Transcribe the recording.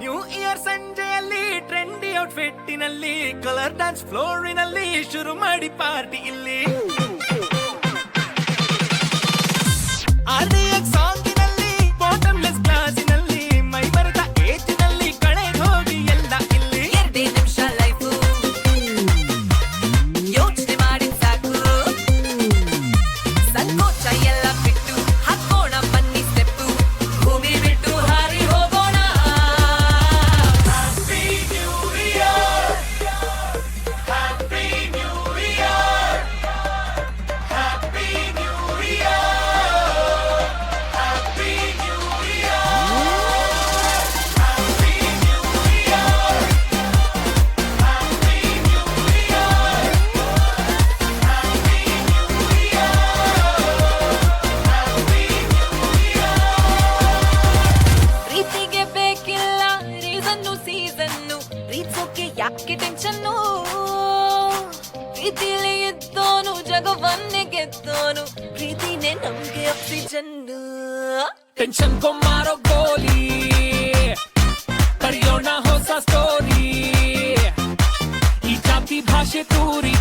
new year ಸಂಜೆಯಲ್ಲಿ trendy ಔಟ್ಫಿಟ್ಟಿನಲ್ಲಿ colour dance ಫ್ಲೋರಿನಲ್ಲಿ ಶುರು ಮಾಡಿ ಪಾರ್ಟಿ ಇಲ್ಲಿ RDX ಸಾಂಗಿನಲ್ಲಿ ಬಾಟಮ್ಲೆಸ್ ಗ್ಲಾಸಿನಲ್ಲಿ ಮೈ ಮರೆತ ಏಜಿನಲ್ಲಿ ಕಳೆದು ಹೋಗಿ ಎಲ್ಲ ಇಲ್ಲಿ 2 ನಿಮಿಷ ಲೈಫು ಯೋಚನೆ ಮಾಡಿ ಸಾಕು ಸಂಕೋಚ ಎಲ್ಲ ಬಿಟ್ಟು ಹಾಕೋಣ ಬನ್ನಿ ಸ್ಟೆಪ್ಪು ಭೂಮಿ ಬಿಟ್ಟು ಹಾರಿ ಹೋಗೋಣ happy new year happy new year happy new year happy new year happy new year happy new year happy new ಪ್ರೀತಿಗೆ ಬೇಕಿಲ್ಲ ರೀಸನ್ನು ಸೀಸನ್ನು ಪ್ರೀತಿಸೋಕೆ ಯಾಕೆ ಟೆನ್ಷನ್ನು ಪ್ರೀತಿಲಿ ಇದ್ದೋನು ಜಗವನ್ನೇ ಗೆದ್ದೋನು ಪ್ರೀತಿನೇ ನಮ್ಗೆ ಆಕ್ಸಿಜನ್ನು ಟೆನ್ಷನ್ ಮಾರೋ ಗೋಲಿ ಕಡಿಯೋಣ ಹೊಸ ಸ್ಟೋರಿ ಈ ಜಾತಿ ಭಾಷೆ ತೂರಿ